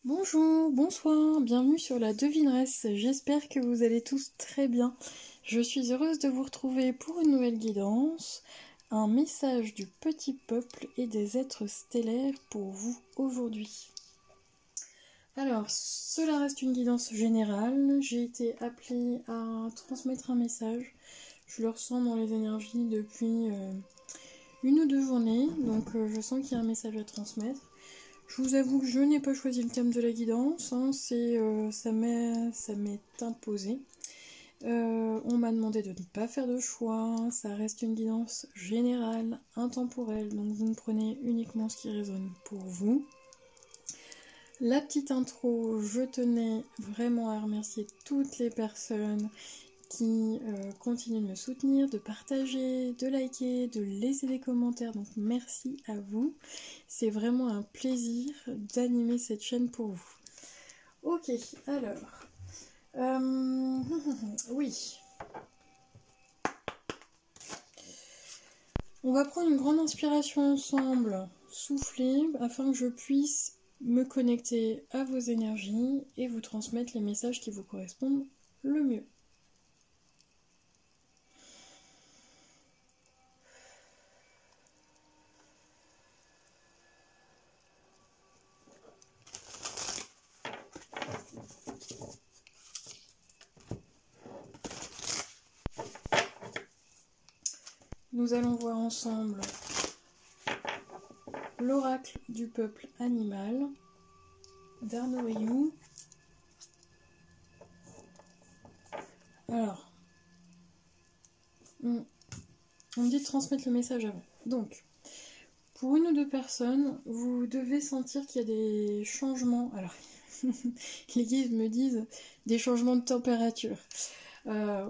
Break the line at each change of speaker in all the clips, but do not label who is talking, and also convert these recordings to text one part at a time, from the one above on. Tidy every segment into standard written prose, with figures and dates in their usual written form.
Bonjour, bonsoir, bienvenue sur la devineresse, j'espère que vous allez tous très bien. Je suis heureuse de vous retrouver pour une nouvelle guidance, un message du petit peuple et des êtres stellaires pour vous aujourd'hui. Alors, cela reste une guidance générale, j'ai été appelée à transmettre un message, je le ressens dans les énergies depuis une ou deux journées, donc je sens qu'il y a un message à transmettre. Je vous avoue que je n'ai pas choisi le thème de la guidance, hein, ça m'est imposé. On m'a demandé de ne pas faire de choix, ça reste une guidance générale, intemporelle, donc vous ne prenez uniquement ce qui résonne pour vous. La petite intro, je tenais vraiment à remercier toutes les personnes qui continuent de me soutenir, de partager, de liker, de laisser des commentaires, donc merci à vous. C'est vraiment un plaisir d'animer cette chaîne pour vous. Ok, alors, oui, on va prendre une grande inspiration ensemble, souffler, afin que je puisse me connecter à vos énergies et vous transmettre les messages qui vous correspondent le mieux. Nous allons voir ensemble l'oracle du peuple animal d'Arnaud. Alors, on me dit de transmettre le message avant. Donc, pour une ou deux personnes, vous devez sentir qu'il y a des changements. Alors, les guides me disent des changements de température.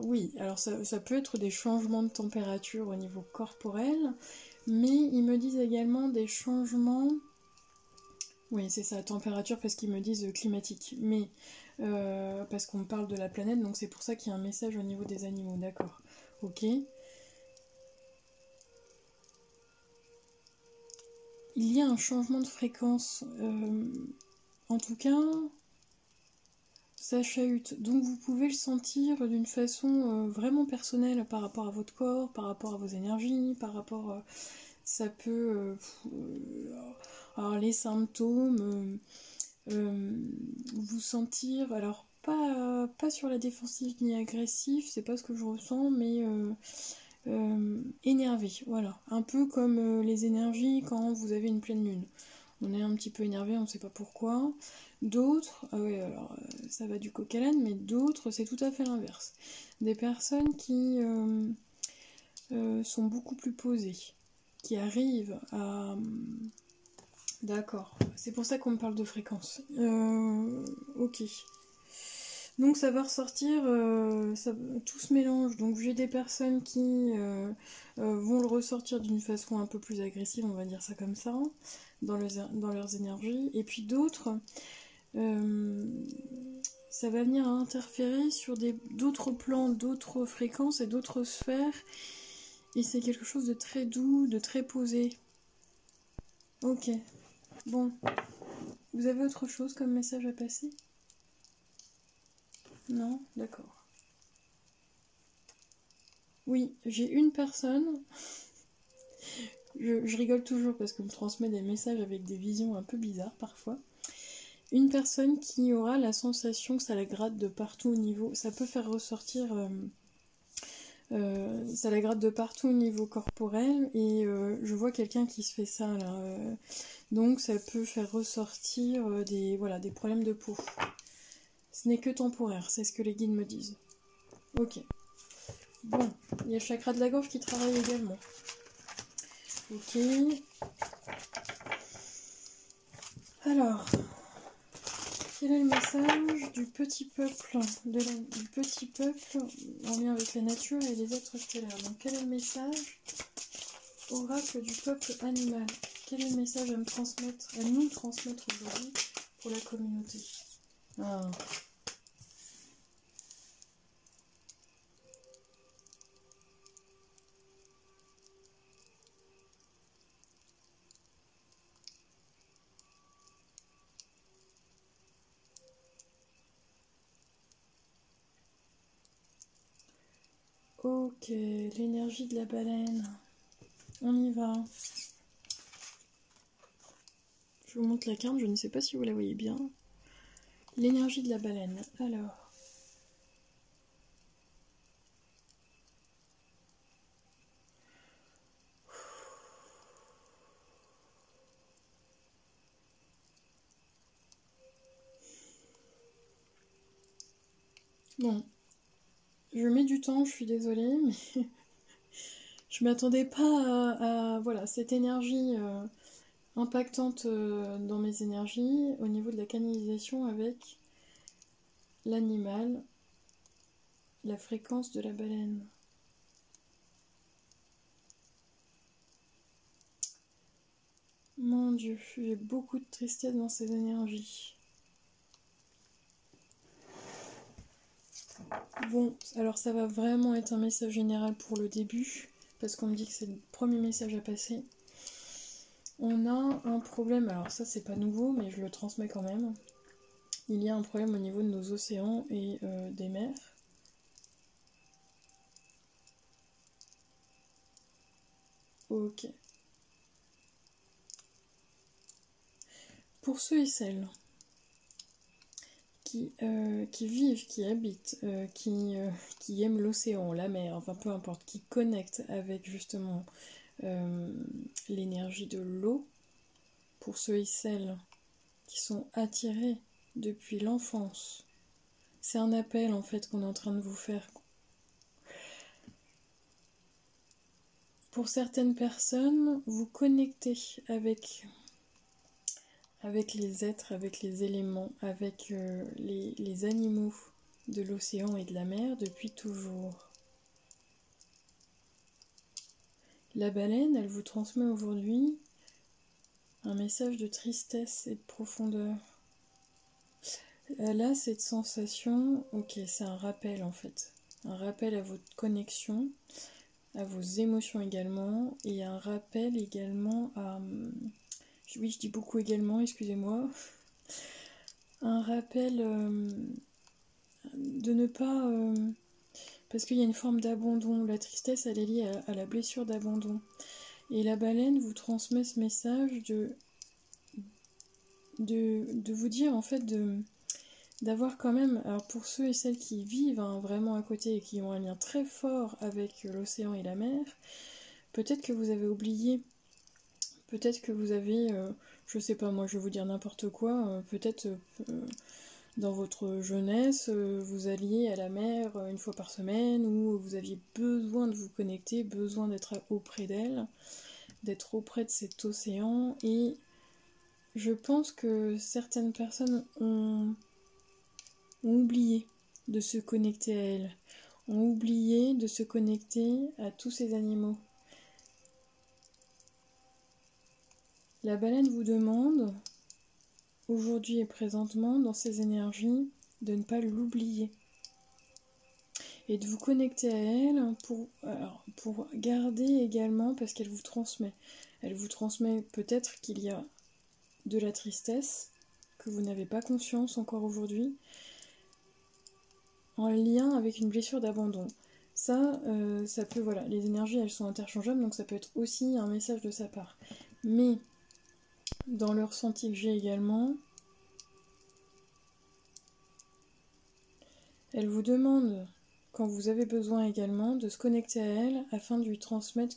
Oui, alors ça peut être des changements de température au niveau corporel, mais ils me disent également des changements... Oui, c'est ça, température, parce qu'ils me disent climatique, mais parce qu'on parle de la planète, donc c'est pour ça qu'il y a un message au niveau des animaux, d'accord. Ok. Il y a un changement de fréquence, en tout cas, ça chahute. Donc vous pouvez le sentir d'une façon vraiment personnelle par rapport à votre corps, par rapport à vos énergies, par rapport... ça peut... alors les symptômes, vous sentir... Alors pas sur la défensive ni agressif, c'est pas ce que je ressens, mais... énervé, voilà. Un peu comme les énergies quand vous avez une pleine lune. On est un petit peu énervé, on ne sait pas pourquoi. D'autres, ouais, alors, ça va du coq à l'âne, mais d'autres, c'est tout à fait l'inverse. Des personnes qui sont beaucoup plus posées, qui arrivent à... D'accord, c'est pour ça qu'on me parle de fréquence. Ok. Donc ça va ressortir, tout se mélange. Donc j'ai des personnes qui vont le ressortir d'une façon un peu plus agressive, on va dire ça comme ça, dans leurs énergies. Et puis d'autres, ça va venir à interférer sur d'autres plans, d'autres fréquences et d'autres sphères. Et c'est quelque chose de très doux, de très posé. Ok. Bon. Vous avez autre chose comme message à passer ? Non ? D'accord. Oui, j'ai une personne, je rigole toujours parce qu'on me transmet des messages avec des visions un peu bizarres parfois. Une personne qui aura la sensation que ça la gratte de partout au niveau, ça peut faire ressortir, ça la gratte de partout au niveau corporel et je vois quelqu'un qui se fait ça là. Donc ça peut faire ressortir des problèmes de peau. Ce n'est que temporaire, c'est ce que les guides me disent. Ok. Bon, il y a le chakra de la gorge qui travaille également. Ok. Alors, quel est le message du petit peuple, du petit peuple en lien avec la nature et les êtres stellaires? Donc, quel est le message oracle du peuple animal? Quel est le message à nous transmettre aujourd'hui pour la communauté? Ah. Ok, l'énergie de la baleine. On y va. Je vous montre la carte, je ne sais pas si vous la voyez bien. L'énergie de la baleine. Alors. Bon. Je mets du temps, je suis désolée, mais je m'attendais pas à voilà, cette énergie impactante dans mes énergies au niveau de la canalisation avec l'animal, la fréquence de la baleine. Mon Dieu, j'ai beaucoup de tristesse dans ces énergies. Bon, alors ça va vraiment être un message général pour le début, parce qu'on me dit que c'est le premier message à passer. On a un problème, alors ça c'est pas nouveau, mais je le transmets quand même. Il y a un problème au niveau de nos océans et des mers. Ok. Pour ceux et celles qui vivent, qui habitent, qui aiment l'océan, la mer, enfin peu importe, qui connectent avec justement l'énergie de l'eau, pour ceux et celles qui sont attirés depuis l'enfance, c'est un appel en fait qu'on est en train de vous faire. Pour certaines personnes, vous connectez avec les êtres, avec les éléments, avec les animaux de l'océan et de la mer depuis toujours. La baleine, elle vous transmet aujourd'hui un message de tristesse et de profondeur. Elle a cette sensation, ok, c'est un rappel en fait, un rappel à votre connexion, à vos émotions également, et un rappel également à... Oui, je dis beaucoup également, excusez-moi. Un rappel de ne pas... parce qu'il y a une forme d'abandon. La tristesse, elle est liée à la blessure d'abandon. Et la baleine vous transmet ce message de vous dire, en fait, d'avoir quand même... Alors pour ceux et celles qui vivent vraiment à côté et qui ont un lien très fort avec l'océan et la mer, peut-être que vous avez oublié, peut-être que vous avez... je sais pas, moi je vais vous dire n'importe quoi, peut-être... dans votre jeunesse, vous alliez à la mer une fois par semaine, ou vous aviez besoin de vous connecter, besoin d'être auprès d'elle, d'être auprès de cet océan, et je pense que certaines personnes ont oublié de se connecter à elle, ont oublié de se connecter à tous ces animaux. La baleine vous demande, aujourd'hui et présentement, dans ses énergies, de ne pas l'oublier. Et de vous connecter à elle pour garder également, parce qu'elle vous transmet. Elle vous transmet peut-être qu'il y a de la tristesse, que vous n'avez pas conscience encore aujourd'hui, en lien avec une blessure d'abandon. Ça peut, voilà, les énergies elles sont interchangeables, donc ça peut être aussi un message de sa part. Mais, dans le ressenti que j'ai également, elle vous demande, quand vous avez besoin également, de se connecter à elle afin de lui transmettre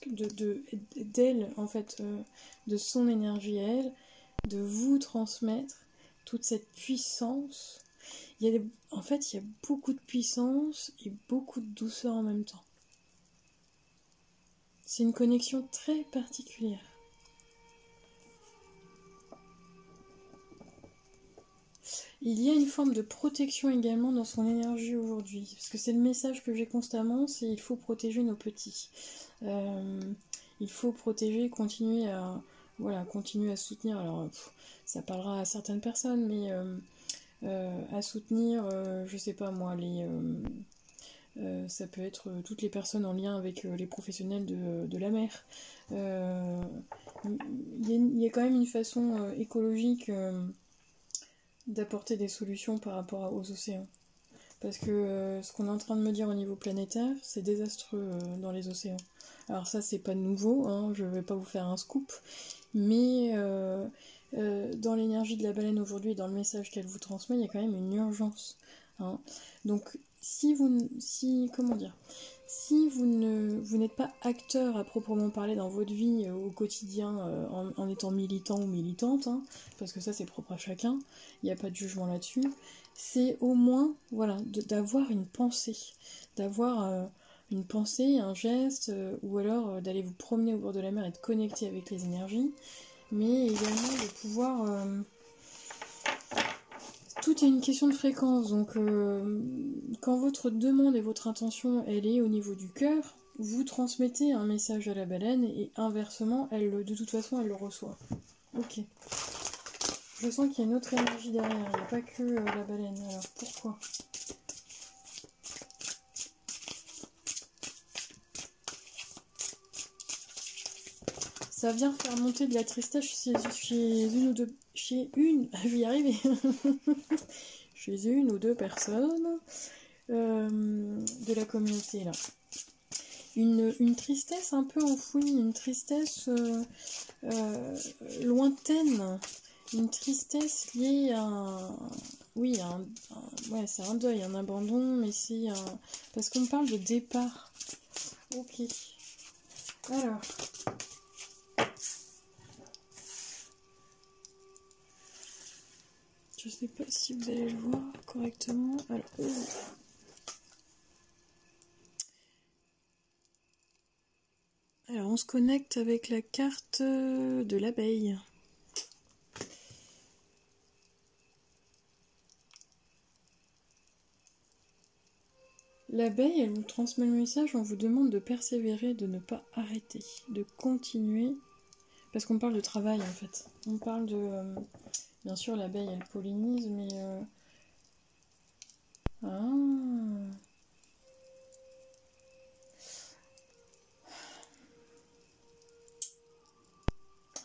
d'elle, en fait, de son énergie à elle, de vous transmettre toute cette puissance. En fait, il y a beaucoup de puissance et beaucoup de douceur en même temps. C'est une connexion très particulière. Il y a une forme de protection également dans son énergie aujourd'hui, parce que c'est le message que j'ai constamment, c'est il faut protéger nos petits. Il faut protéger, continuer à soutenir. Alors, ça parlera à certaines personnes, mais à soutenir, je sais pas moi, ça peut être toutes les personnes en lien avec les professionnels de la mer. Il y a quand même une façon écologique d'apporter des solutions par rapport aux océans. Parce que ce qu'on est en train de me dire au niveau planétaire, c'est désastreux dans les océans. Alors ça, c'est pas nouveau, hein, je vais pas vous faire un scoop, mais dans l'énergie de la baleine aujourd'hui et dans le message qu'elle vous transmet, il y a quand même une urgence. Hein. Donc si vous n'êtes pas acteur à proprement parler dans votre vie au quotidien en étant militant ou militante, hein, parce que ça c'est propre à chacun, il n'y a pas de jugement là-dessus, c'est au moins voilà, d'avoir une pensée, d'avoir une pensée, un geste, ou alors d'aller vous promener au bord de la mer et de connecter avec les énergies, mais également de pouvoir... tout est une question de fréquence, donc quand votre demande et votre intention, elle est au niveau du cœur, vous transmettez un message à la baleine et inversement, de toute façon, elle le reçoit. Ok. Je sens qu'il y a une autre énergie derrière, il n'y a pas que la baleine. Alors pourquoi ? Ça vient faire monter de la tristesse chez une ou deux... je vais y arriver. Chez une ou deux personnes de la communauté, là. Une tristesse un peu enfouie, une tristesse lointaine, une tristesse liée à... Oui, ouais, c'est un deuil, un abandon, mais c'est un... Parce qu'on parle de départ. Ok. Alors... Je sais pas si vous allez le voir correctement. Alors on se connecte avec la carte de l'abeille. L'abeille, elle vous transmet le message, on vous demande de persévérer, de ne pas arrêter, de continuer. Parce qu'on parle de travail en fait. On parle de... bien sûr l'abeille elle pollinise, mais...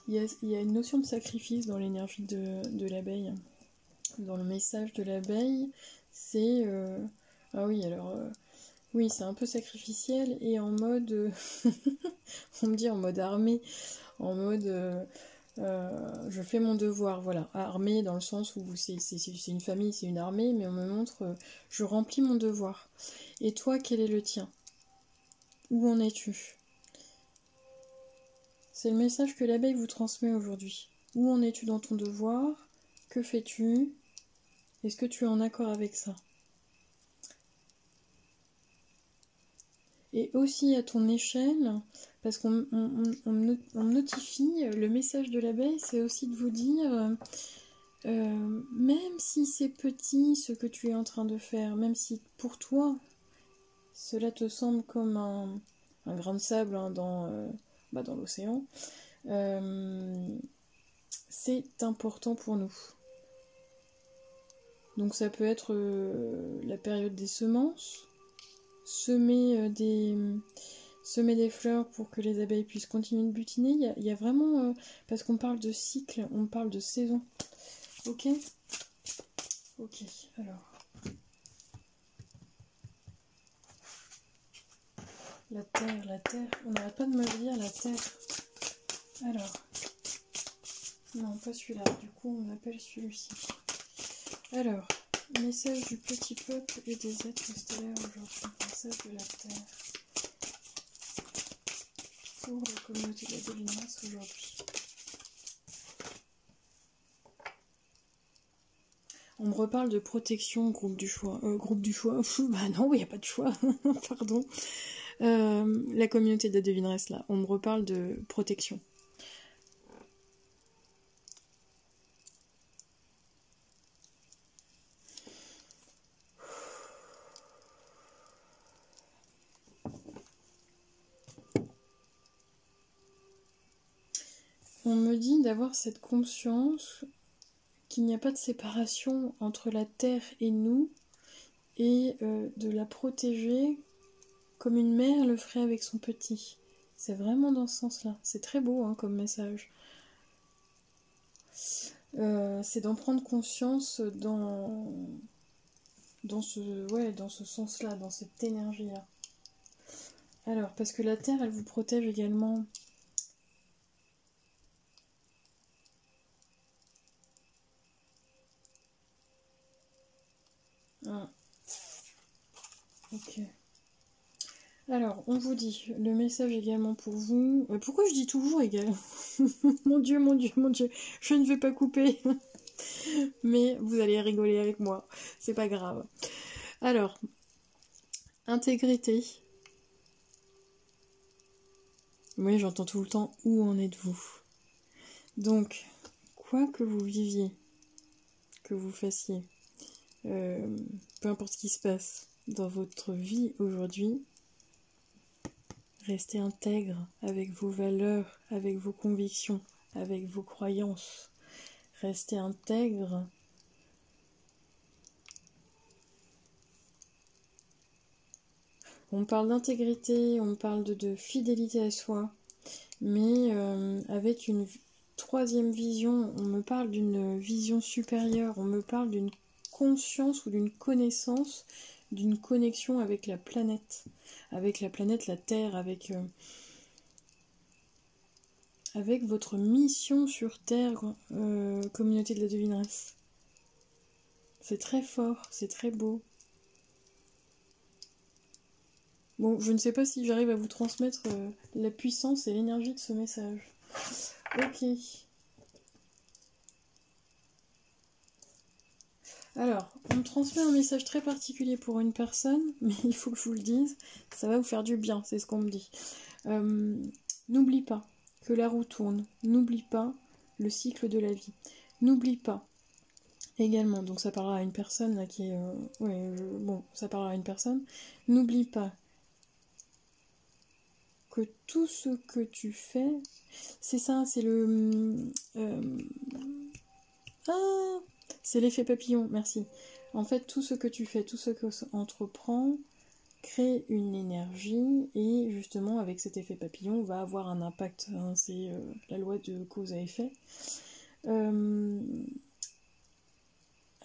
Il y a une notion de sacrifice dans l'énergie de l'abeille. Dans le message de l'abeille, c'est... Ah oui, alors... Oui, c'est un peu sacrificiel et en mode... on me dit en mode armé. En mode... je fais mon devoir, voilà. Armée dans le sens où c'est une famille, c'est une armée, mais on me montre... je remplis mon devoir. Et toi, quel est le tien? Où en es-tu? C'est le message que l'abeille vous transmet aujourd'hui. Où en es-tu dans ton devoir? Que fais-tu? Est-ce que tu es en accord avec ça? Et aussi à ton échelle, parce qu'on me notifie, le message de l'abeille, c'est aussi de vous dire, même si c'est petit ce que tu es en train de faire, même si pour toi, cela te semble comme un grain de sable hein, dans l'océan, c'est important pour nous. Donc ça peut être la période des semences, semer des fleurs pour que les abeilles puissent continuer de butiner. Il y a vraiment... parce qu'on parle de cycle, on parle de saison. Ok. Ok, alors... La terre, on n'arrête pas de me le dire, la terre. Alors... Non, pas celui-là, du coup on appelle celui-ci. Alors, message du petit peuple et des êtres stellaires aujourd'hui. Message de la terre. Pour la communauté de la devinesse aujourd'hui. On me reparle de protection, groupe du choix. Bah non, il n'y a pas de choix. Pardon. La communauté de la devineresse, là. On me reparle de protection. On me dit d'avoir cette conscience qu'il n'y a pas de séparation entre la terre et nous et de la protéger comme une mère le ferait avec son petit. C'est vraiment dans ce sens-là. C'est très beau hein, comme message. C'est d'en prendre conscience dans ouais, dans ce sens-là, dans cette énergie-là. Alors, parce que la Terre, elle vous protège également. Ah. Ok. Alors, on vous dit, le message également pour vous. Pourquoi je dis toujours égal? Mon Dieu, mon Dieu, mon Dieu, je ne vais pas couper. Mais vous allez rigoler avec moi, c'est pas grave. Alors, intégrité. Oui, j'entends tout le temps, où en êtes-vous? Donc, quoi que vous viviez, que vous fassiez, peu importe ce qui se passe dans votre vie aujourd'hui, restez intègre avec vos valeurs, avec vos convictions, avec vos croyances. Restez intègre. On parle d'intégrité, on parle de fidélité à soi, mais avec une troisième vision, on me parle d'une vision supérieure, on me parle d'une conscience ou d'une connaissance, d'une connexion avec la planète, la Terre, avec votre mission sur Terre, communauté de la devineresse. C'est très fort, c'est très beau. Bon, je ne sais pas si j'arrive à vous transmettre la puissance et l'énergie de ce message. Ok. Alors, on me transmet un message très particulier pour une personne, mais il faut que je vous le dise, ça va vous faire du bien, c'est ce qu'on me dit. N'oublie pas que la roue tourne, n'oublie pas le cycle de la vie, n'oublie pas également, donc ça parlera à une personne là qui est... ça parlera à une personne, n'oublie pas que tout ce que tu fais, c'est ça, c'est le... c'est l'effet papillon, merci. En fait, tout ce que tu fais, tout ce que tu entreprends, crée une énergie et justement, avec cet effet papillon, va avoir un impact. Hein, c'est la loi de cause à effet.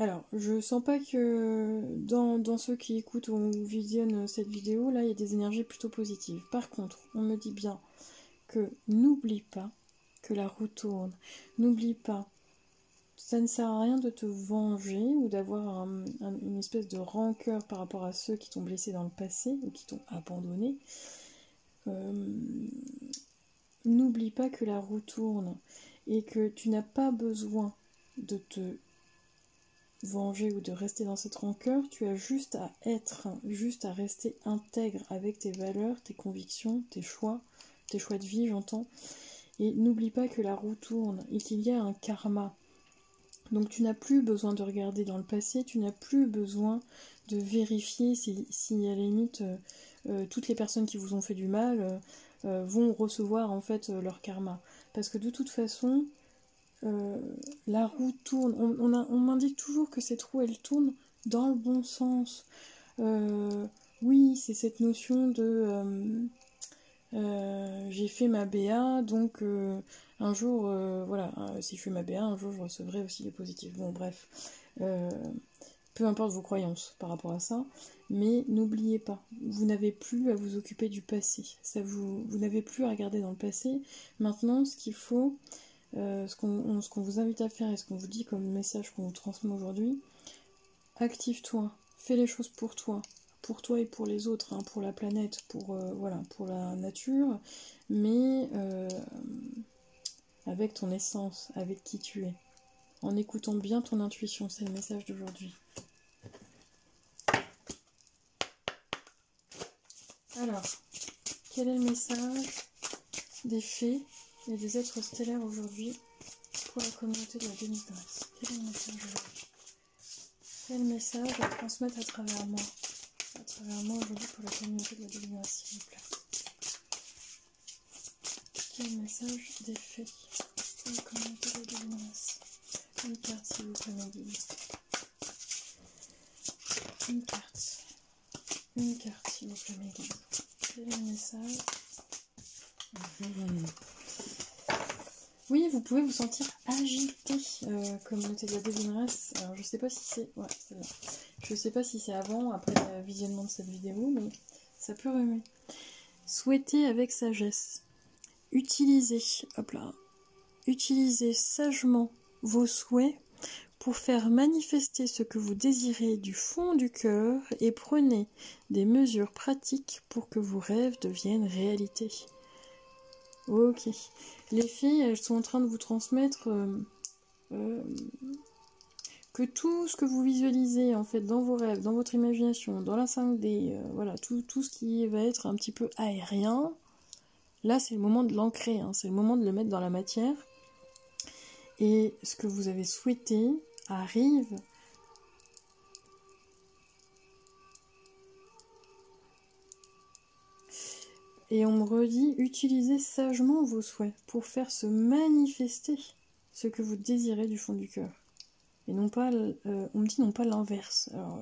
Alors, je sens pas que dans ceux qui écoutent ou visionnent cette vidéo, là, il y a des énergies plutôt positives. Par contre, on me dit bien que n'oublie pas que la roue tourne. N'oublie pas, ça ne sert à rien de te venger ou d'avoir une espèce de rancœur par rapport à ceux qui t'ont blessé dans le passé ou qui t'ont abandonné. N'oublie pas que la roue tourne et que tu n'as pas besoin de te venger ou de rester dans cette rancœur, tu as juste à rester intègre avec tes valeurs, tes convictions, tes choix de vie, j'entends. Et n'oublie pas que la roue tourne et qu'il y a un karma. Donc tu n'as plus besoin de regarder dans le passé, tu n'as plus besoin de vérifier si à la limite toutes les personnes qui vous ont fait du mal vont recevoir en fait leur karma. Parce que de toute façon, la roue tourne. On m'indique toujours que cette roue, elle tourne dans le bon sens. Oui, c'est cette notion de j'ai fait ma BA, donc un jour, voilà, si je fais ma BA, un jour je recevrai aussi des positifs. Bon, bref, peu importe vos croyances par rapport à ça, mais n'oubliez pas, vous n'avez plus à vous occuper du passé. Vous n'avez plus à regarder dans le passé. Maintenant, ce qu'il faut, ce qu'on vous invite à faire et ce qu'on vous dit comme message qu'on vous transmet aujourd'hui, active-toi, fais les choses pour toi et pour les autres, hein, pour la planète, pour la nature, mais avec ton essence, avec qui tu es, en écoutant bien ton intuition. C'est le message d'aujourd'hui. Alors, quel est le message des fées et des êtres stellaires aujourd'hui pour la communauté de la devineresse? Quel est le message aujourd'hui? Quel message à transmettre à travers moi aujourd'hui pour la communauté de la devineresse, s'il vous plaît? Quel message des fées pour la communauté de la devineresse? Une carte, s'il vous plaît, mes guides. Une carte, s'il vous plaît, mes guides. Quel est le message Oui, vous pouvez vous sentir agité, communauté de la devineresse. Alors, je sais pas si c'est... Ouais, c'est là. Je sais pas si c'est avant ou après le visionnement de cette vidéo, mais ça peut remuer. Souhaitez avec sagesse. Utilisez, hop là, utilisez sagement vos souhaits pour faire manifester ce que vous désirez du fond du cœur et prenez des mesures pratiques pour que vos rêves deviennent réalité. Ok. Les filles, elles sont en train de vous transmettre que tout ce que vous visualisez en fait dans vos rêves, dans votre imagination, dans la 5D, voilà, tout ce qui va être un petit peu aérien, là c'est le moment de l'ancrer, hein, c'est le moment de le mettre dans la matière. Et ce que vous avez souhaité arrive. Et on me redit, utilisez sagement vos souhaits pour faire se manifester ce que vous désirez du fond du cœur. Et non pas, on me dit non pas l'inverse. Alors,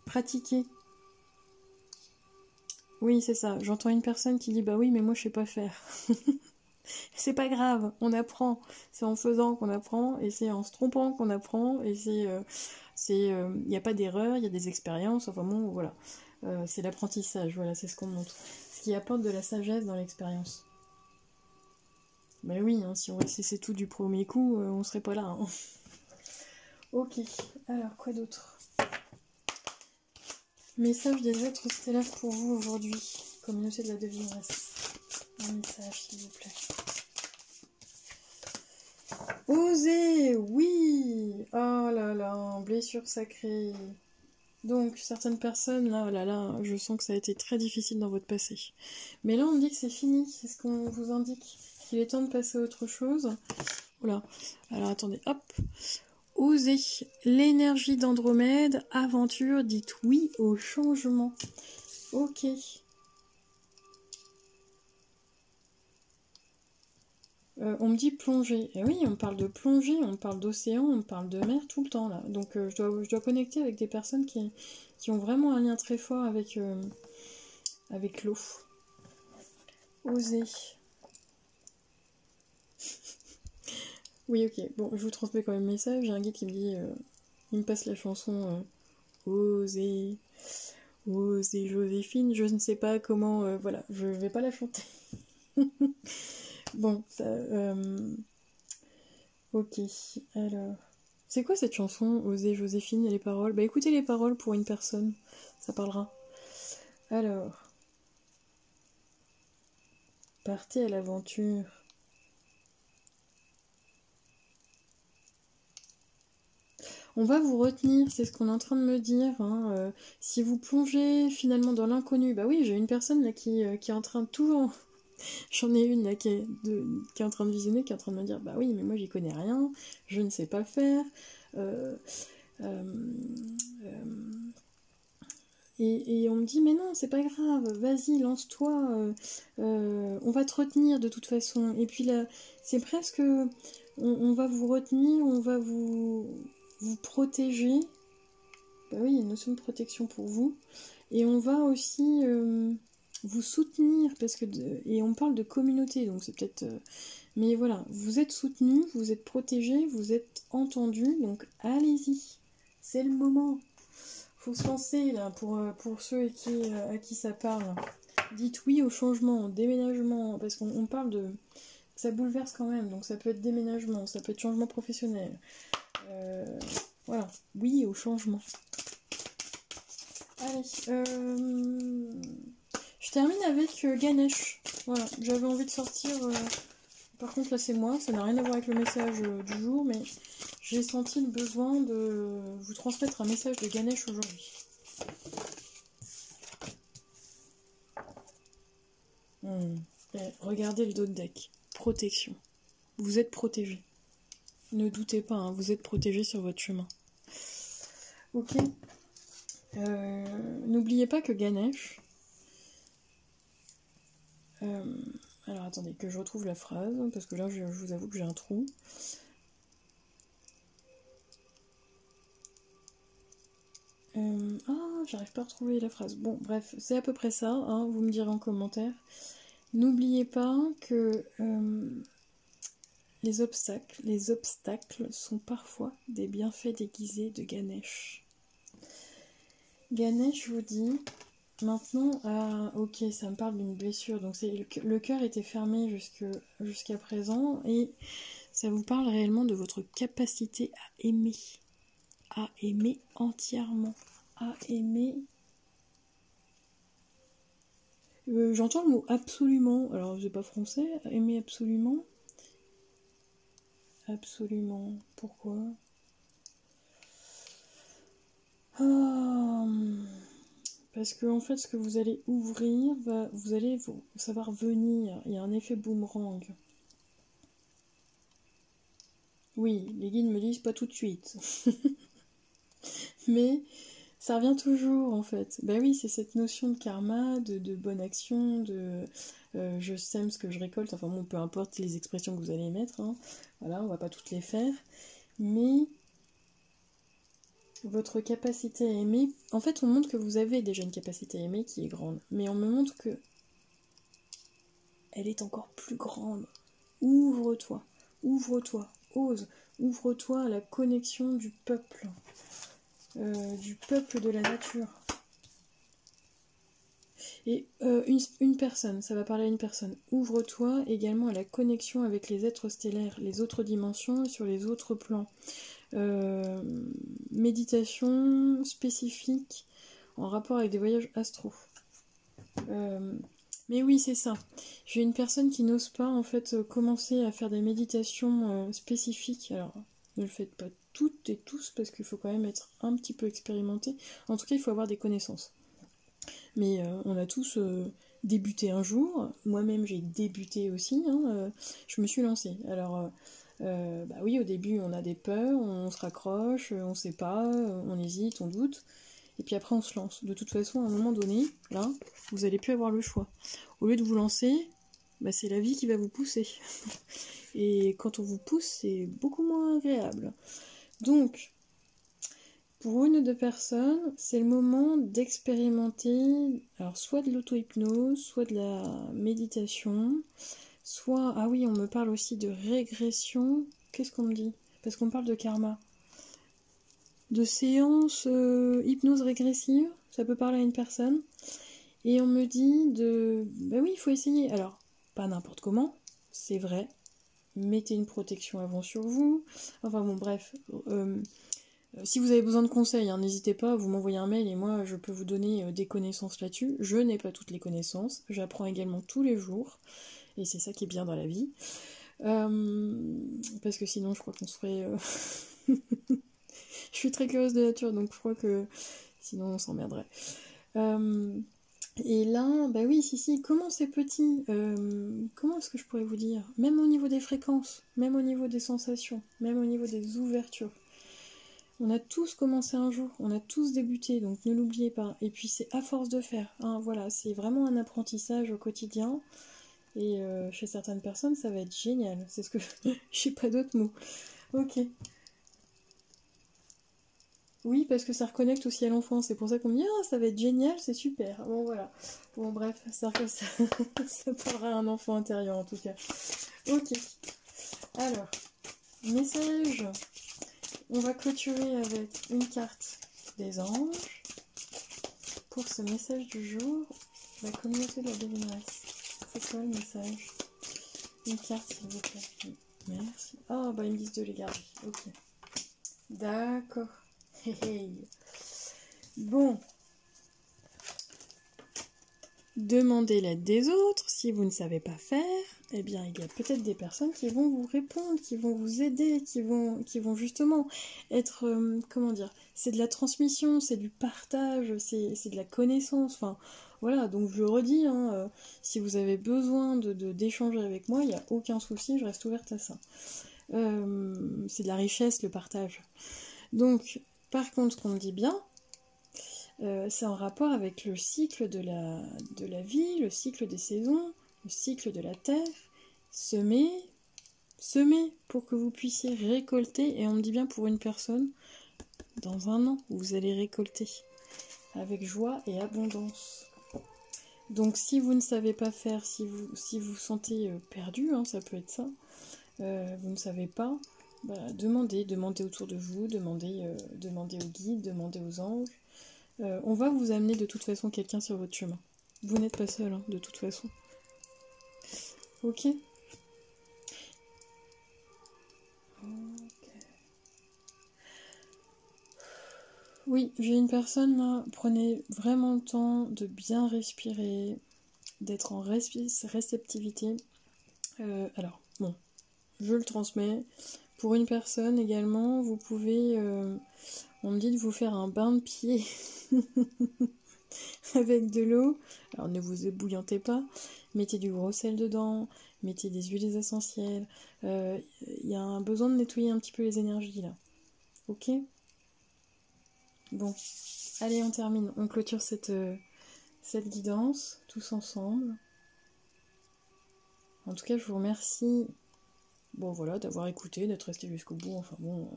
pratiquez. Oui, c'est ça. J'entends une personne qui dit, bah oui, mais moi je sais pas faire. C'est pas grave, on apprend. C'est en faisant qu'on apprend, et c'est en se trompant qu'on apprend, et il n'y a pas d'erreur, il y a des expériences, enfin bon, voilà. C'est l'apprentissage, voilà, c'est ce qu'on montre. Ce qui apporte de la sagesse dans l'expérience. Mais oui, hein, si on laissait tout du premier coup, on serait pas là. Hein. Ok, alors quoi d'autre? Message des êtres stellaires pour vous aujourd'hui, communauté de la devineresse. Un message, s'il vous plaît. Osez, oui. Oh là là, blessure sacrée. Donc, certaines personnes, là, oh là là, je sens que ça a été très difficile dans votre passé. Mais là, on me dit que c'est fini, c'est ce qu'on vous indique. Qu'il est temps de passer à autre chose. Oula, alors attendez, hop. Osez, l'énergie d'Andromède, aventure, dites oui au changement. Ok. On me dit plonger. Et oui, on parle de plongée, on parle d'océan, on parle de mer tout le temps là. Donc je dois connecter avec des personnes qui ont vraiment un lien très fort avec l'eau. Oser. Oui, ok. Bon, je vous transmets quand même le message. J'ai un guide qui me dit, il me passe la chanson Oser, Oser Joséphine. Je ne sais pas comment, voilà, je vais pas la chanter. Bon, ça, ok, alors... C'est quoi cette chanson, Oser Joséphine et les paroles? Bah écoutez les paroles pour une personne, ça parlera. Alors... Partez à l'aventure. On va vous retenir, c'est ce qu'on est en train de me dire. Hein, si vous plongez finalement dans l'inconnu, bah oui, j'ai une personne là qui est en train de tout... J'en ai une là qui est en train de visionner, qui est en train de me dire bah oui, mais moi j'y connais rien, je ne sais pas faire. Et on me dit mais non, c'est pas grave, vas-y, lance-toi, on va te retenir de toute façon. Et puis là, c'est presque, on va vous retenir, on va vous protéger. Bah oui, il y a une notion de protection pour vous. Et on va aussi vous soutenir, parce que et on parle de communauté, donc c'est peut-être... mais voilà, vous êtes soutenu, vous êtes protégé, vous êtes entendu, donc allez-y, c'est le moment. Faut se lancer là pour ceux à qui ça parle. Dites oui au changement, déménagement, parce qu'on parle de... Ça bouleverse quand même, donc ça peut être déménagement, ça peut être changement professionnel. Voilà, oui au changement. Allez, je termine avec Ganesh. Voilà, j'avais envie de sortir... Par contre là c'est moi, ça n'a rien à voir avec le message du jour, mais j'ai senti le besoin de vous transmettre un message de Ganesh aujourd'hui. Regardez le dos de deck. Protection. Vous êtes protégé. Ne doutez pas, hein, vous êtes protégé sur votre chemin. Ok. N'oubliez pas que Ganesh... alors attendez, que je retrouve la phrase, parce que là je vous avoue que j'ai un trou. Ah, j'arrive pas à retrouver la phrase. Bon, bref, c'est à peu près ça, hein, vous me direz en commentaire. N'oubliez pas que les obstacles sont parfois des bienfaits déguisés de Ganesh. Ganesh vous dit, maintenant, ok, ça me parle d'une blessure, donc le cœur était fermé jusqu'à présent, et ça vous parle réellement de votre capacité à aimer entièrement, à aimer. J'entends le mot absolument, alors c'est pas français, aimer absolument. Absolument, pourquoi? Parce que en fait, ce que vous allez ouvrir, vous allez savoir venir, il y a un effet boomerang. Oui, les guides me disent pas tout de suite. Mais ça revient toujours en fait. Bah oui, c'est cette notion de karma, de bonne action, je sème ce que je récolte, enfin bon, peu importe les expressions que vous allez mettre, hein. Voilà, on va pas toutes les faire. Mais votre capacité à aimer, en fait on montre que vous avez déjà une capacité à aimer qui est grande, mais on me montre que elle est encore plus grande. Ouvre-toi, ose, ouvre-toi à la connexion du peuple de la nature. Et une personne, ça va parler à une personne. Ouvre-toi également à la connexion avec les êtres stellaires, les autres dimensions, sur les autres plans. Méditation spécifique en rapport avec des voyages astro. Mais oui, c'est ça. J'ai une personne qui n'ose pas en fait commencer à faire des méditations spécifiques. Alors, ne le faites pas toutes et tous parce qu'il faut quand même être un petit peu expérimenté. En tout cas, il faut avoir des connaissances. Mais on a tous débuté un jour. Moi-même, j'ai débuté aussi. Hein, je me suis lancée. Alors, bah oui, au début, on a des peurs, on se raccroche, on sait pas, on hésite, on doute. Et puis après, on se lance. De toute façon, à un moment donné, là, vous n'allez plus avoir le choix. Au lieu de vous lancer, bah, c'est la vie qui va vous pousser. Et quand on vous pousse, c'est beaucoup moins agréable. Donc, pour une ou deux personnes, c'est le moment d'expérimenter, alors soit de l'auto-hypnose, soit de la méditation, soit, ah oui, on me parle aussi de régression. Qu'est-ce qu'on me dit? Parce qu'on parle de karma. De séances hypnose régressive, ça peut parler à une personne. Et on me dit bah oui, il faut essayer. Alors, pas n'importe comment, c'est vrai. Mettez une protection avant sur vous. Enfin bon, bref. Si vous avez besoin de conseils, hein, n'hésitez pas, vous m'envoyez un mail et moi je peux vous donner des connaissances là-dessus. Je n'ai pas toutes les connaissances, j'apprends également tous les jours. Et c'est ça qui est bien dans la vie. Parce que sinon je crois qu'on se ferait... Je suis très curieuse de nature, donc je crois que sinon on s'emmerderait. Et là, bah oui, si, comment c'est petit, comment est-ce que je pourrais vous dire? Même au niveau des fréquences, même au niveau des sensations, même au niveau des ouvertures. On a tous commencé un jour, on a tous débuté, donc ne l'oubliez pas. Et puis c'est à force de faire, hein, voilà, c'est vraiment un apprentissage au quotidien. Et chez certaines personnes, ça va être génial. C'est ce que je n'ai pas d'autres mots. Ok. Oui, parce que ça reconnecte aussi à l'enfance. C'est pour ça qu'on me dit « Ah, ça va être génial, c'est super ». Bon, voilà. Bon, bref, ça parlera à un enfant intérieur, en tout cas. Ok. Alors, message. On va clôturer avec une carte des anges. Pour ce message du jour, la communauté de la devineresse. C'est quoi le message? Une carte, s'il vous plaît. Merci. Ah, bah, ils me disent de les garder. Ok. D'accord. Hey. Bon, demandez l'aide des autres. Si vous ne savez pas faire, eh bien il y a peut-être des personnes qui vont vous répondre, qui vont vous aider, qui vont justement être, comment dire, c'est de la transmission, c'est du partage, c'est de la connaissance, enfin voilà, donc je le redis, hein, si vous avez besoin d'échanger avec moi, il n'y a aucun souci, je reste ouverte à ça. C'est de la richesse, le partage. Donc, par contre, ce qu'on me dit bien, c'est en rapport avec le cycle de la vie, le cycle des saisons, le cycle de la terre. Semer pour que vous puissiez récolter, et on me dit bien pour une personne, dans un an, vous allez récolter avec joie et abondance. Donc si vous ne savez pas faire, si vous sentez perdu, hein, ça peut être ça, vous ne savez pas, bah, demandez autour de vous, demandez aux guides, demandez aux anges. On va vous amener de toute façon quelqu'un sur votre chemin. Vous n'êtes pas seul, hein, de toute façon. Ok. Oui, j'ai une personne là, prenez vraiment le temps de bien respirer, d'être en réceptivité. Alors, bon, je le transmets. Pour une personne également, vous pouvez, on me dit de vous faire un bain de pied avec de l'eau. Alors ne vous ébouillantez pas, mettez du gros sel dedans, mettez des huiles essentielles. Il y a un besoin de nettoyer un petit peu les énergies là. Ok ? Bon, allez, on termine. On clôture cette guidance tous ensemble. En tout cas, je vous remercie, bon voilà, d'avoir écouté, d'être resté jusqu'au bout. Enfin bon,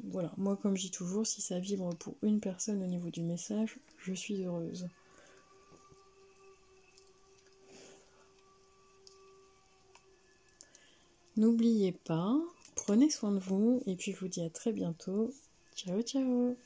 voilà. Moi, comme je dis toujours, si ça vibre pour une personne au niveau du message, je suis heureuse. N'oubliez pas, prenez soin de vous et puis je vous dis à très bientôt. Ciao, ciao!